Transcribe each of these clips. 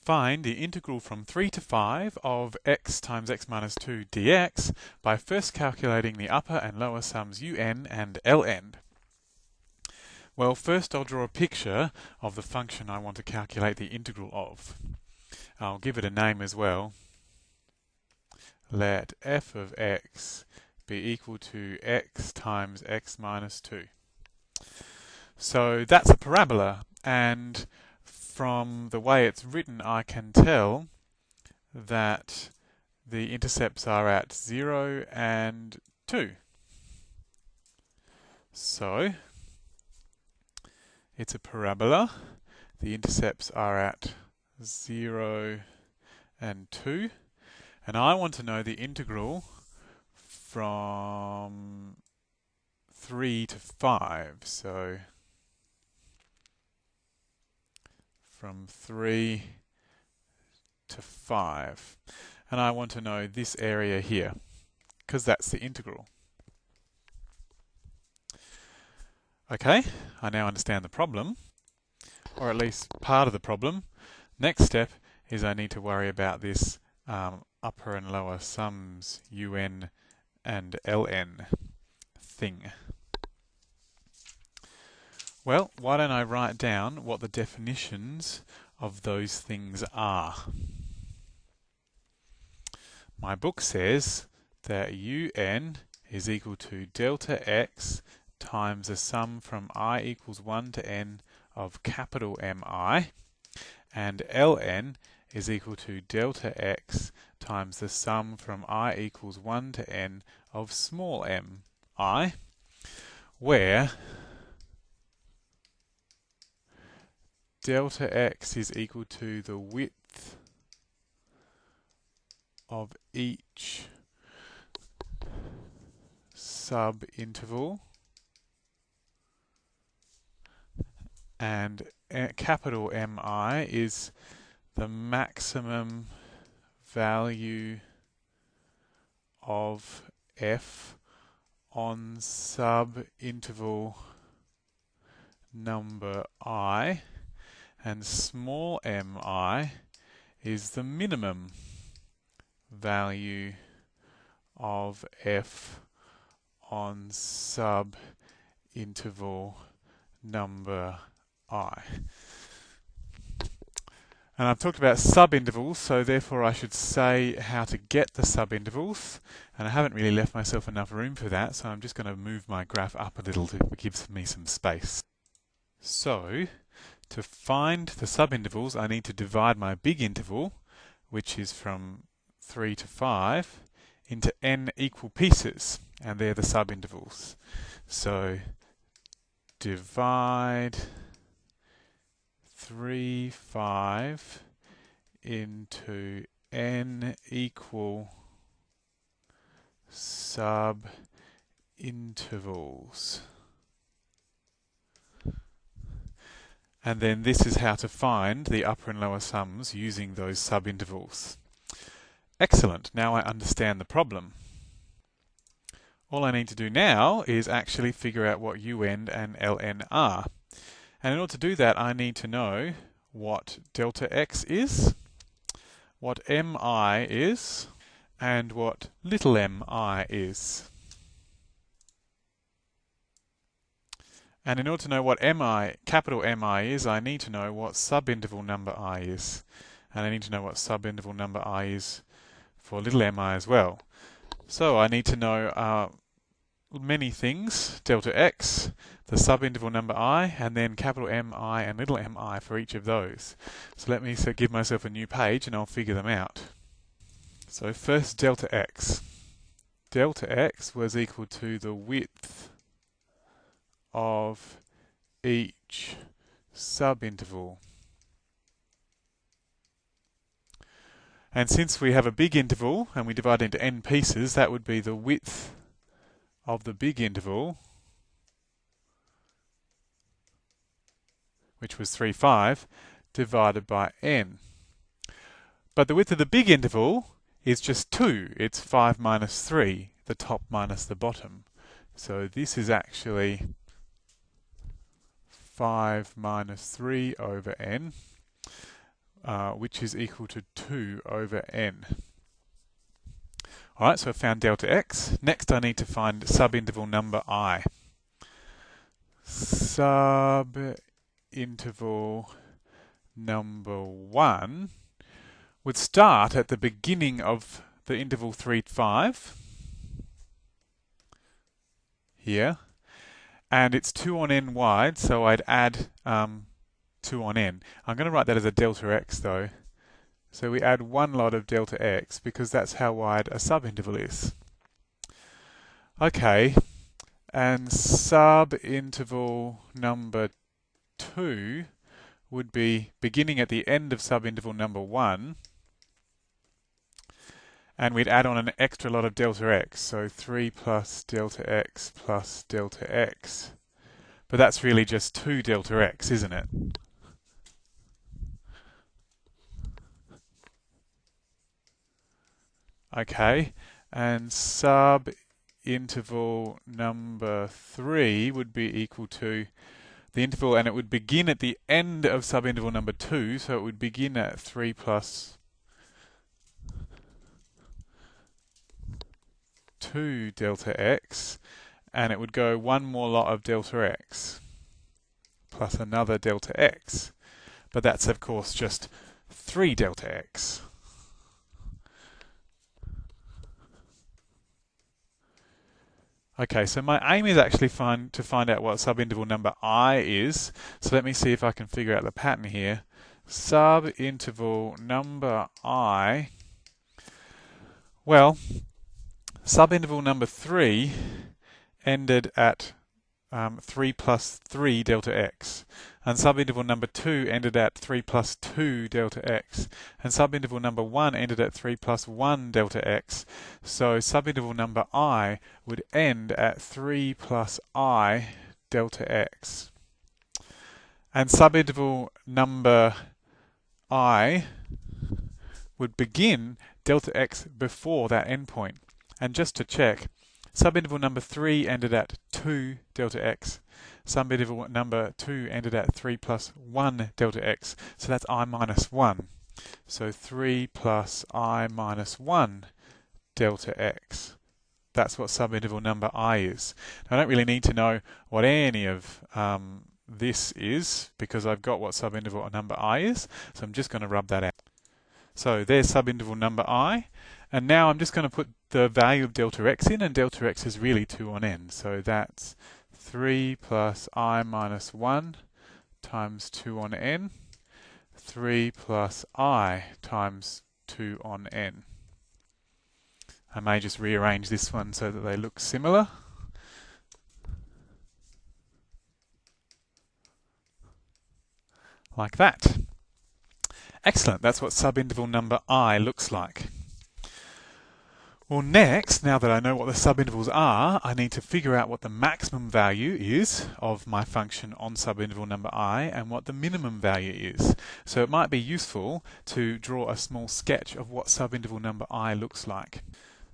Find the integral from 3 to 5 of x times x minus 2 dx by first calculating the upper and lower sums un and ln. Well, first I'll draw a picture of the function I want to calculate the integral of. I'll give it a name as well. Let f of x be equal to x times x minus 2. So that's a parabola, and from the way it's written I can tell that the intercepts are at 0 and 2. So it's a parabola. The intercepts are at 0 and 2. And I want to know the integral from 3 to 5. So from 3 to 5. And I want to know this area here, because that's the integral. Okay, I now understand the problem, or at least part of the problem. Next step is I need to worry about this upper and lower sums un and ln thing. Well, why don't I write down what the definitions of those things are. My book says that un is equal to delta x times the sum from I equals 1 to n of capital Mi, and ln is equal to delta x times the sum from I equals 1 to n of small mi, where delta x is equal to the width of each sub-interval, and capital Mi is the maximum value of f on sub-interval number I, and small mi is the minimum value of f on sub-interval number I. And I've talked about sub-intervals, so therefore I should say how to get the sub-intervals, and I haven't really left myself enough room for that, so I'm just going to move my graph up a little to give me some space. So, to find the sub-intervals, I need to divide my big interval, which is from 3 to 5, into n equal pieces, and they're the sub-intervals. So, divide 3, 5 into n equal sub-intervals. And then this is how to find the upper and lower sums using those sub-intervals. Excellent, now I understand the problem. All I need to do now is actually figure out what un and ln are. And in order to do that, I need to know what delta x is, what mi is, and what little mi is. And in order to know what capital Mi is, I need to know what sub-interval number I is. And I need to know what sub-interval number I is for little mi as well. So I need to know many things: delta x, the sub-interval number I, and then capital Mi and little mi for each of those. So let me give myself a new page and I'll figure them out. So first, delta x. Delta x was equal to the width of each sub-interval. And since we have a big interval and we divide it into n pieces, that would be the width of the big interval, which was 3, 5, divided by n. But the width of the big interval is just 2. It's 5 minus 3, the top minus the bottom. So this is actually 5 minus 3 over n, which is equal to 2 over n. Alright, so I found delta x. Next I need to find subinterval number I. Subinterval number 1 would start at the beginning of the interval 3, 5, here, and it's 2 on n wide, so I'd add 2 on n. I'm going to write that as a delta x though. So we add one lot of delta x because that's how wide a subinterval is. Okay, and subinterval number 2 would be beginning at the end of subinterval number 1, and we'd add on an extra lot of delta x, so 3 plus delta x plus delta x. But that's really just 2 delta x, isn't it? Okay, and subinterval number 3 would be equal to the interval, and it would begin at the end of subinterval number 2, so it would begin at 3 plus 2 delta x, and it would go one more lot of delta x plus another delta x. But that's of course just 3 delta x. Okay, so my aim is actually to find out what subinterval number I is. So let me see if I can figure out the pattern here. Subinterval number I, well, subinterval number 3 ended at 3 plus 3 delta x, and subinterval number 2 ended at 3 plus 2 delta x, and subinterval number 1 ended at 3 plus 1 delta x. So subinterval number I would end at 3 plus I delta x. And subinterval number I would begin delta x before that endpoint. And just to check, subinterval number 3 ended at 2 delta x. Subinterval number 2 ended at 3 plus 1 delta x. So that's I minus 1. So 3 plus I minus 1 delta x. That's what subinterval number I is. Now, I don't really need to know what any of this is because I've got what subinterval number I is. So I'm just going to rub that out. So there's subinterval number I. And now I'm just going to put the value of delta x in, and delta x is really 2 on n. So that's 3 plus I minus 1 times 2 on n, 3 plus I times 2 on n. I may just rearrange this one so that they look similar. Like that. Excellent, that's what subinterval number I looks like. Well, next, now that I know what the subintervals are, I need to figure out what the maximum value is of my function on subinterval number I and what the minimum value is. So it might be useful to draw a small sketch of what subinterval number I looks like.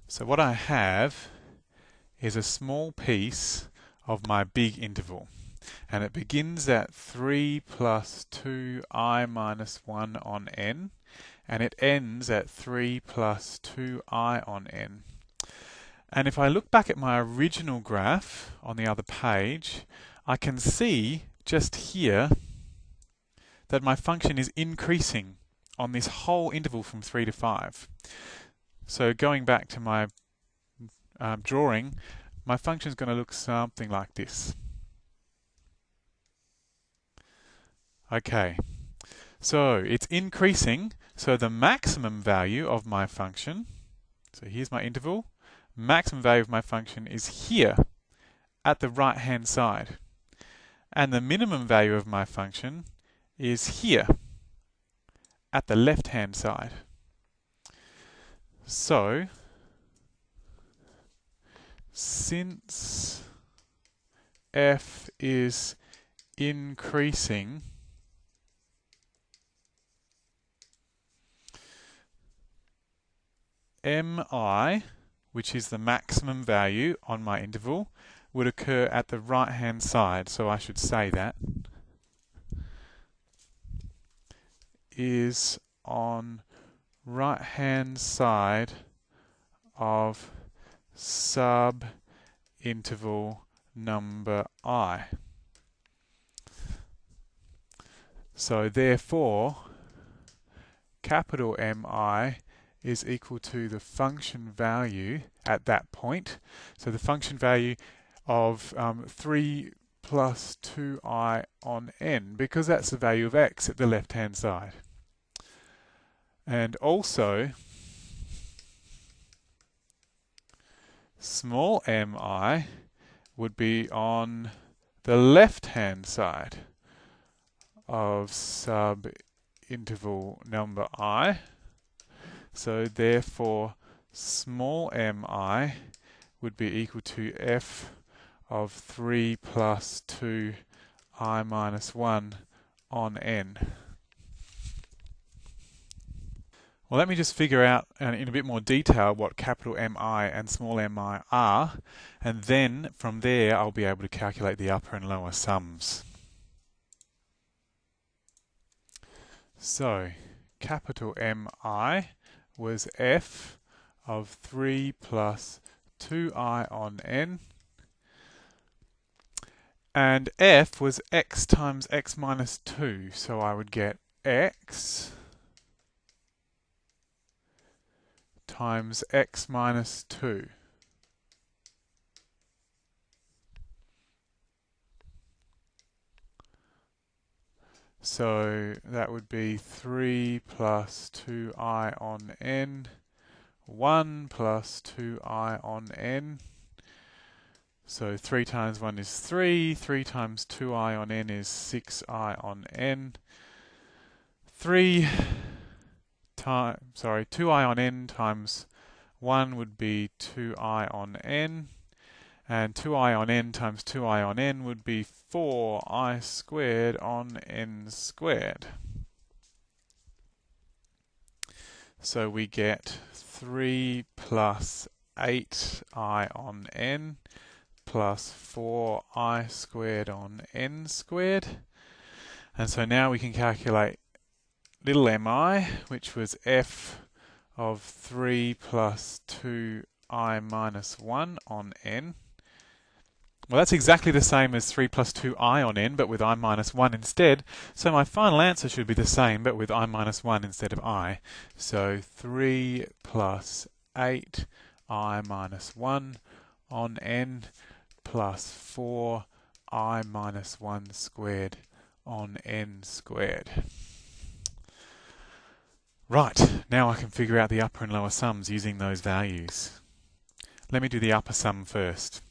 So what I have is a small piece of my big interval, and it begins at 3 plus 2I minus 1 on n, and it ends at 3 plus 2I on n. And if I look back at my original graph on the other page, I can see just here that my function is increasing on this whole interval from 3 to 5. So going back to my drawing, my function is going to look something like this. Okay, so it's increasing. So the maximum value of my function, so here's my interval, maximum value of my function is here at the right hand side. And the minimum value of my function is here at the left hand side. So since f is increasing, mi, which is the maximum value on my interval, would occur at the right hand side. So I should say that is on right-hand side of sub-interval number I. So therefore, capital MI is equal to the function value at that point. So the function value of 3 plus 2i on n, because that's the value of x at the left-hand side. And also, small mi would be on the left-hand side of sub-interval number I. So therefore, small mi would be equal to f of 3 plus 2i minus 1 on n. Well, let me just figure out in a bit more detail what capital MI and small mi are, and then from there I'll be able to calculate the upper and lower sums. So, capital MI was f of 3 plus 2i on n, and f was x times x minus 2, so I would get x times x minus 2. So that would be 3 plus 2i on n, 1 plus 2i on n. So 3 times 1 is 3, 3 times 2i on n is 6i on n. 2i on n times 1 would be 2i on n, and 2i on n times 2i on n would be 4i squared on n squared. So we get 3 plus 8i on n plus 4i squared on n squared. And so now we can calculate little mi, which was f of 3 plus 2i minus 1 on n. Well, that's exactly the same as 3 plus 2i on n, but with I minus 1 instead. So my final answer should be the same, but with I minus 1 instead of I. So 3 plus 8i minus 1 on n plus 4i minus 1 squared on n squared. Right, now I can figure out the upper and lower sums using those values. Let me do the upper sum first.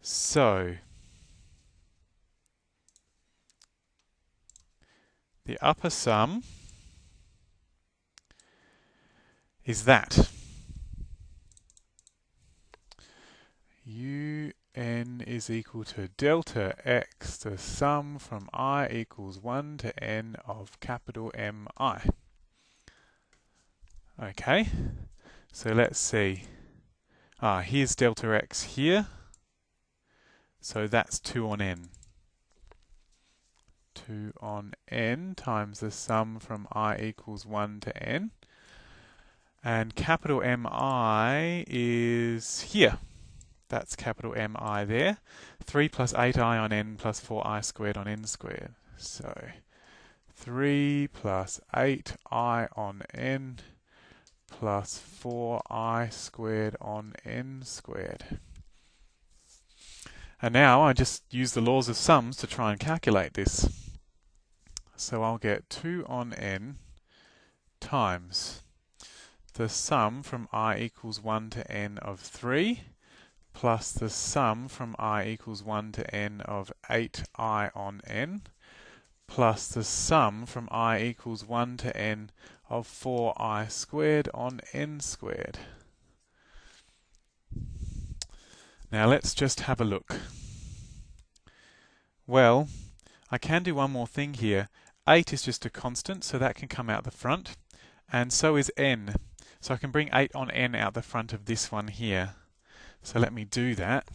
So, the upper sum is that un is equal to delta x, the sum from I equals 1 to n of capital MI. Okay, so let's see. Here's delta x here. So that's 2 on n. 2 on n times the sum from I equals 1 to n. And capital MI is here. That's capital MI there. 3 plus 8i on n plus 4i squared on n squared. So 3 plus 8i on n plus 4i squared on n squared. And now I just use the laws of sums to try and calculate this. So I'll get 2 on n times the sum from I equals 1 to n of 3 plus the sum from I equals 1 to n of 8i on n plus the sum from I equals 1 to n of 4i squared on n squared. Now let's just have a look. Well, I can do one more thing here. 8 is just a constant, so that can come out the front, and so is n. So I can bring 8 on n out the front of this one here. So let me do that.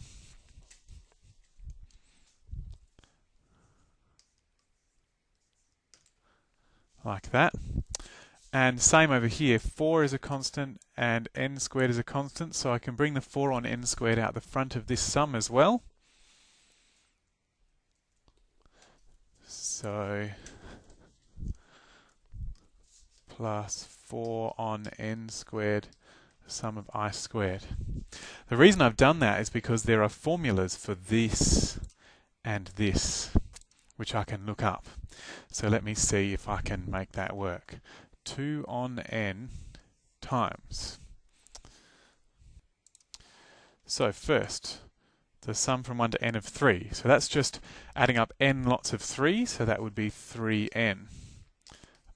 like that. And same over here, 4 is a constant and n squared is a constant, so I can bring the 4 on n squared out the front of this sum as well. So plus 4 on n squared, sum of I squared. The reason I've done that is because there are formulas for this and this, which I can look up. So let me see if I can make that work. 2 on n times. So first, the sum from 1 to n of 3. So that's just adding up n lots of 3, so that would be 3n.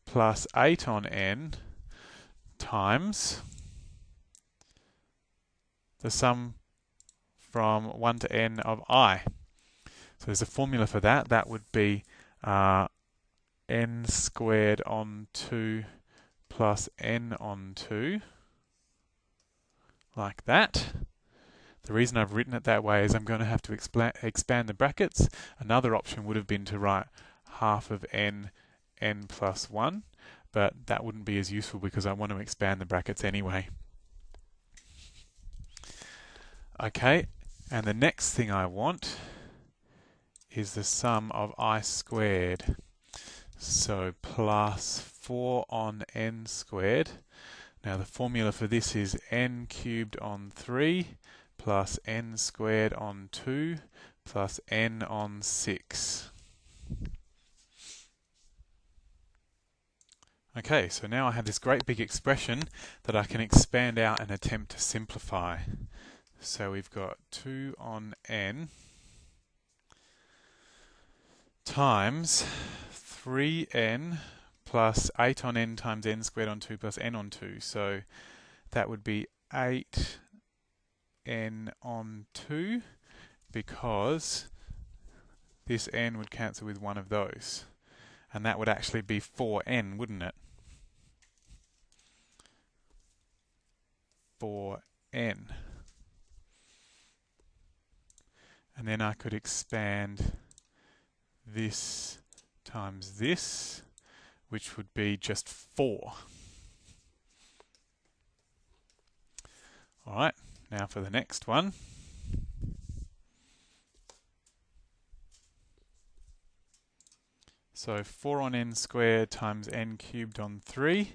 Plus 8 on n times the sum from 1 to n of I. So there's a formula for that. That would be n squared on 2 plus n on 2, like that. The reason I've written it that way is I'm going to have to expand the brackets. Another option would have been to write half of n plus 1, but that wouldn't be as useful because I want to expand the brackets anyway. Okay, and the next thing I want is the sum of I squared. So plus 4 on n squared. Now the formula for this is n cubed on 3 plus n squared on 2 plus n on 6. Okay, so now I have this great big expression that I can expand out and attempt to simplify. So we've got 2 on n times 3n plus 8 on n times n squared on 2 plus n on 2. So that would be 8n on 2, because this n would cancel with one of those. And that would actually be 4n, wouldn't it? 4n. And then I could expand this times this, which would be just 4. Alright, now for the next one. So 4 on n squared times n cubed on 3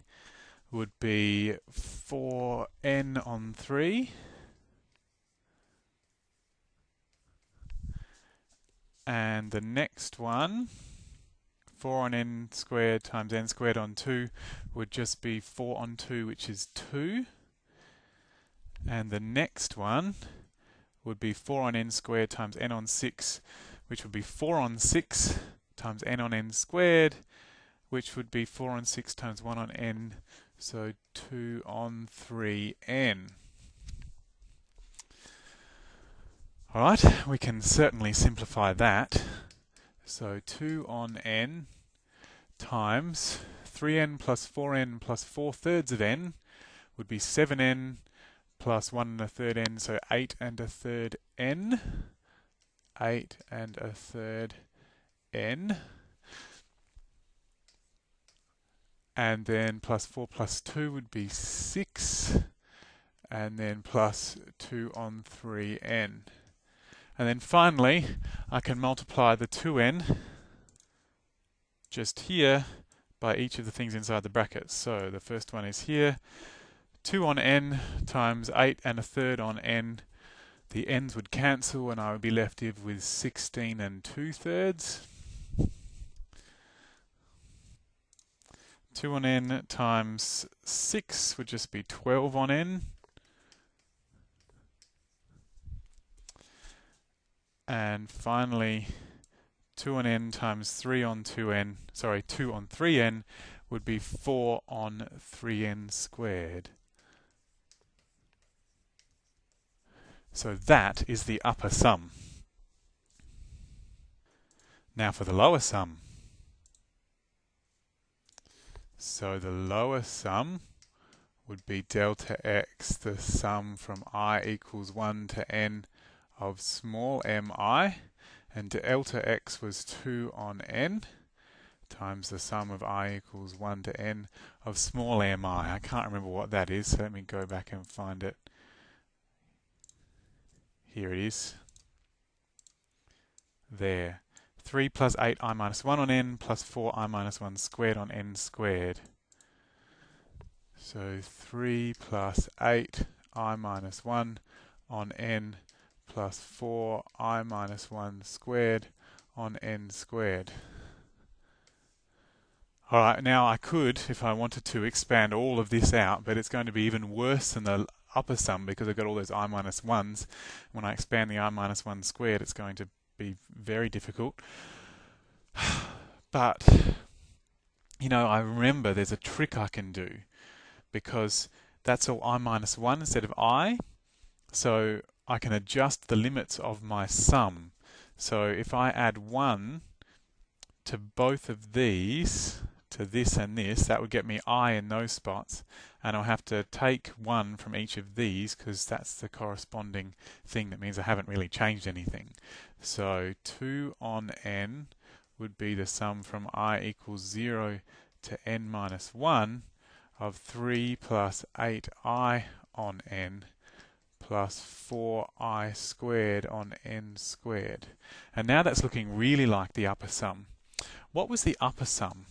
would be 4n on 3. And the next one, 4 on n squared times n squared on 2 would just be 4 on 2, which is 2. And the next one would be 4 on n squared times n on 6, which would be 4 on 6 times n on n squared, which would be 4 on 6 times 1 on n, so 2 on 3n. Alright, we can certainly simplify that. So 2 on n times 3n plus 4n plus 4/3 of n would be 7n plus 1 1/3 n, so 8 1/3 n. 8 1/3 n. And then plus 4 plus 2 would be 6. And then plus 2 on 3n. And then finally, I can multiply the 2n just here by each of the things inside the brackets. So the first one is here, 2 on n times 8 1/3 on n. The n's would cancel and I would be left with 16 2/3. 2 on n times 6 would just be 12 on n. And finally, 2 on n times 3 on 2n, sorry, 2 on 3n would be 4 on 3n squared. So that is the upper sum. Now for the lower sum. So the lower sum would be delta x, the sum from I equals 1 to n of small mi, and delta x was 2 on n, times the sum of I equals 1 to n of small m I. I can't remember what that is, so let me go back and find it. Here it is. There. 3 plus 8i minus 1 on n plus 4i minus 1 squared on n squared. So 3 plus 8i minus 1 on n plus 4i minus 1 squared on n squared. Alright, now I could, if I wanted to, expand all of this out, but it's going to be even worse than the upper sum because I've got all those I minus 1s. When I expand the I minus 1 squared, it's going to be very difficult. But, you know, I remember there's a trick I can do because that's all I minus 1 instead of I. So I can adjust the limits of my sum. So if I add 1 to both of these, to this and this, that would get me I in those spots, and I'll have to take 1 from each of these because that's the corresponding thing. That means I haven't really changed anything. So 2 on n would be the sum from I equals 0 to n minus 1 of 3 plus 8i on n plus 4i squared on n squared. And now that's looking really like the upper sum. What was the upper sum?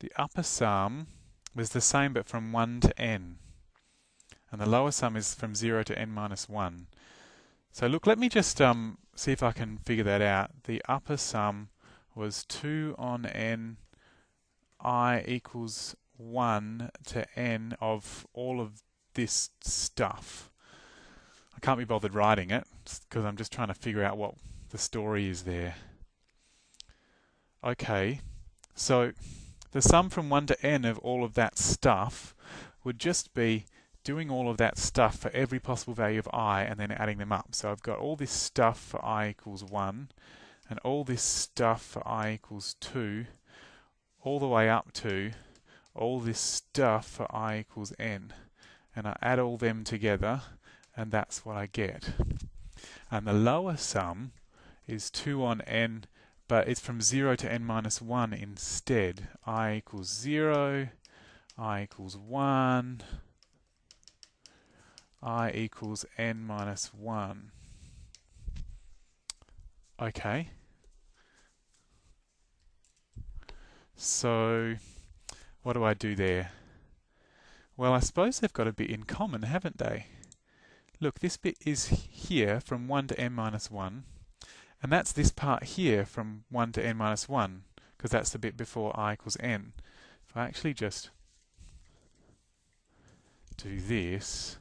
The upper sum was the same but from 1 to n. And the lower sum is from 0 to n minus 1. So look, let me just see if I can figure that out. The upper sum was 2 on n I equals 1 to n of all of this stuff. I can't be bothered writing it because I'm just trying to figure out what the story is there. Okay, so the sum from 1 to n of all of that stuff would just be doing all of that stuff for every possible value of I and then adding them up. So I've got all this stuff for I equals 1 and all this stuff for I equals 2 all the way up to all this stuff for I equals n. And I add all them together and that's what I get. And the lower sum is 2 on n, but it's from 0 to n minus 1 instead. I equals 0, I equals 1, I equals n minus 1. Okay. So, what do I do there? Well, I suppose they've got a bit in common, haven't they? Look, this bit is here from 1 to n minus 1, and that's this part here from 1 to n minus 1, because that's the bit before I equals n. If I actually just do this,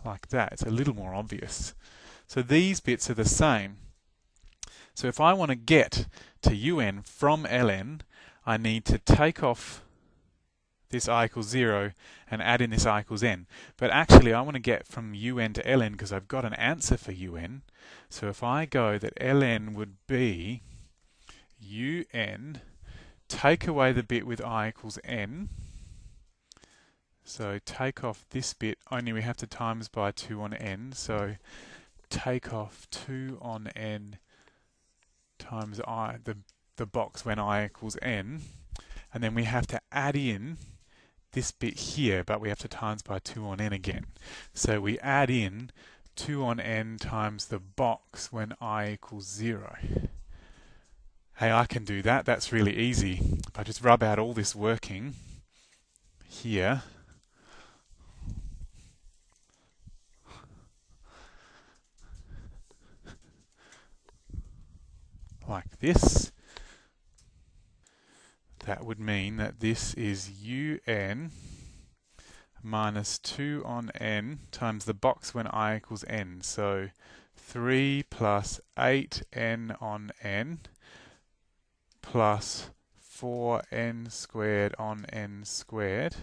like that, it's a little more obvious. So these bits are the same. So if I want to get to un from ln, I need to take off this I equals 0 and add in this I equals n. But actually I want to get from un to ln because I've got an answer for un. So if I go that ln would be un, take away the bit with I equals n. So take off this bit, only we have to times by 2 on n. So take off 2 on n times I, the box when I equals n. And then we have to add in this bit here, but we have to times by 2 on n again. So we add in 2 on n times the box when I equals 0. Hey, I can do that. That's really easy. If I just rub out all this working here, like this, that would mean that this is un minus 2 on n times the box when I equals n. So 3 plus 8n on n plus 4n squared on n squared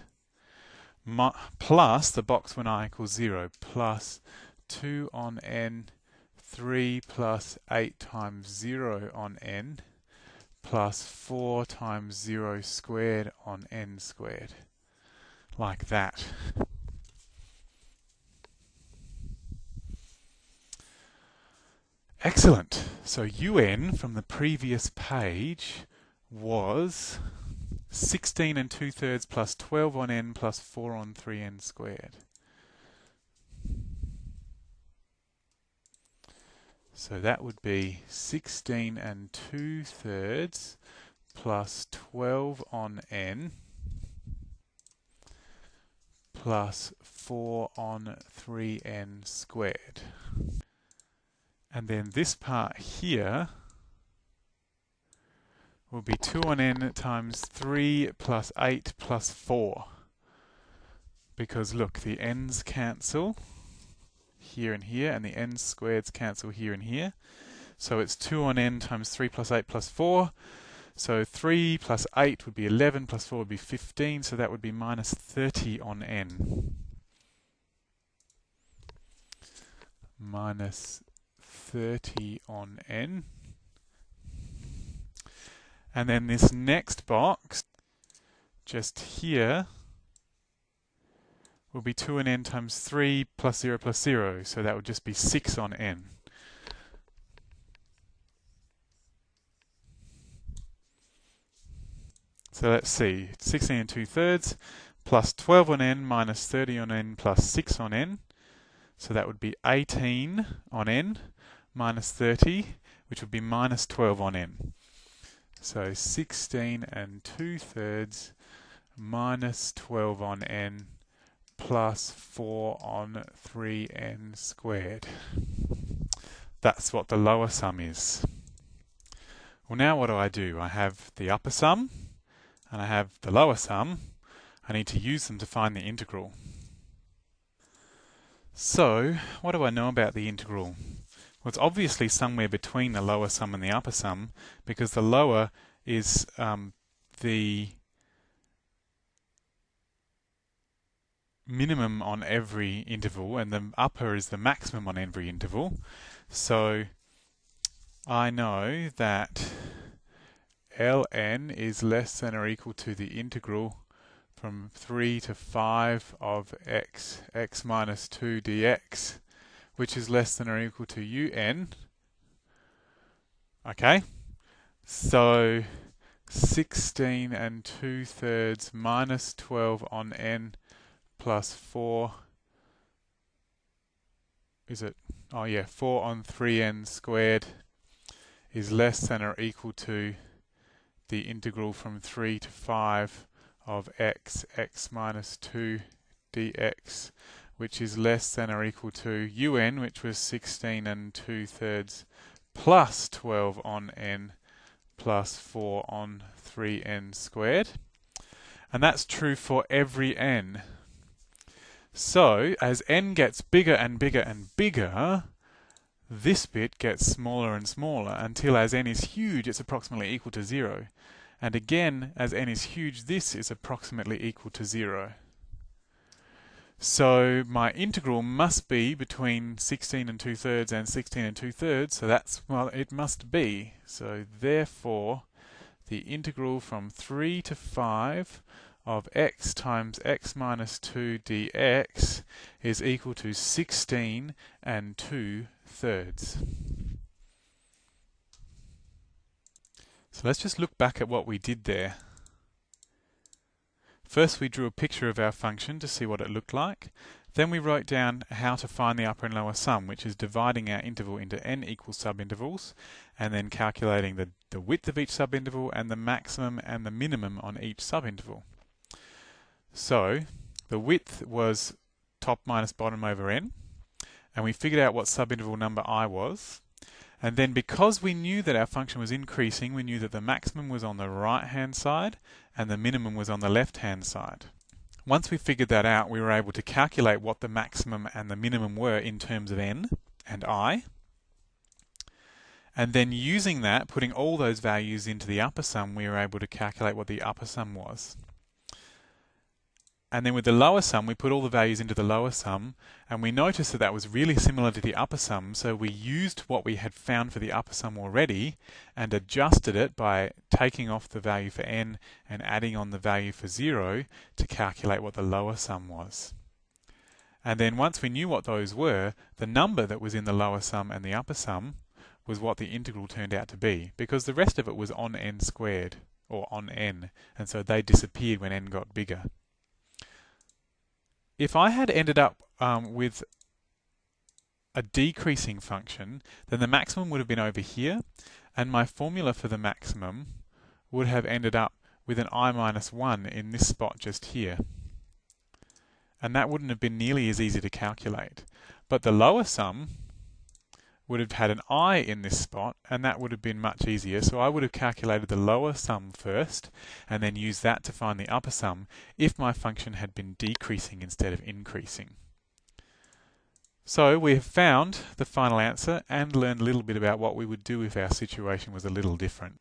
plus the box when I equals 0 plus 2 on n 3 plus 8 times 0 on n plus 4 times 0 squared on n squared. Like that. Excellent. So UN from the previous page was 16 and 2/3 plus 12 on n plus 4 on 3n squared. So that would be 16 and 2/3 plus 12 on n plus 4 on 3n squared. And then this part here will be 2 on n times 3 plus 8 plus 4. Because look, the n's cancel here and here, and the n squareds cancel here and here. So it's 2 on n times 3 plus 8 plus 4. So 3 plus 8 would be 11, plus 4 would be 15, so that would be minus 30 on n. Minus 30 on n. And then this next box, just here, will be 2 on n times 3 plus 0 plus 0, so that would just be 6 on n. So let's see, 16 and 2/3 plus 12 on n minus 30 on n plus 6 on n. So that would be 18 on n minus 30, which would be minus 12 on n. So 16 and 2/3 minus 12 on n plus 4 on 3n squared. That's what the lower sum is. Well, now what do? I have the upper sum and I have the lower sum. I need to use them to find the integral. So, what do I know about the integral? Well, it's obviously somewhere between the lower sum and the upper sum, because the lower is the minimum on every interval, and the upper is the maximum on every interval. So, I know that ln is less than or equal to the integral from 3 to 5 of x minus 2 dx, which is less than or equal to un. Okay, so 16 and 2/3 minus 12 on n plus 4, is it? Oh yeah, 4 on 3n squared is less than or equal to the integral from 3 to 5 of x minus 2 dx, which is less than or equal to un, which was 16 and 2/3 plus 12 on n plus 4 on 3n squared. And that's true for every n. So, as n gets bigger and bigger and bigger, this bit gets smaller and smaller until as n is huge, it's approximately equal to 0. And again, as n is huge, this is approximately equal to 0. So my integral must be between 16 and 2/3 and 16 and 2/3, so that's, well, it must be. So therefore, the integral from 3 to 5 of x times x minus 2 dx is equal to 16 and 2/3. So let's just look back at what we did there. First we drew a picture of our function to see what it looked like. Then we wrote down how to find the upper and lower sum, which is dividing our interval into n equal subintervals, and then calculating the width of each subinterval and the maximum and the minimum on each subinterval. So the width was top minus bottom over n, and we figured out what subinterval number I was. And then because we knew that our function was increasing, we knew that the maximum was on the right-hand side and the minimum was on the left-hand side. Once we figured that out, we were able to calculate what the maximum and the minimum were in terms of n and I. And then using that, putting all those values into the upper sum, we were able to calculate what the upper sum was. And then with the lower sum, we put all the values into the lower sum, and we noticed that that was really similar to the upper sum, so we used what we had found for the upper sum already and adjusted it by taking off the value for n and adding on the value for 0 to calculate what the lower sum was. And then once we knew what those were, the number that was in the lower sum and the upper sum was what the integral turned out to be, because the rest of it was on n squared, or on n, and so they disappeared when n got bigger. If I had ended up with a decreasing function, then the maximum would have been over here, and my formula for the maximum would have ended up with an I minus 1 in this spot just here. And that wouldn't have been nearly as easy to calculate. But the lower sum would have had an I in this spot, and that would have been much easier. So I would have calculated the lower sum first, and then used that to find the upper sum if my function had been decreasing instead of increasing. So we have found the final answer and learned a little bit about what we would do if our situation was a little different.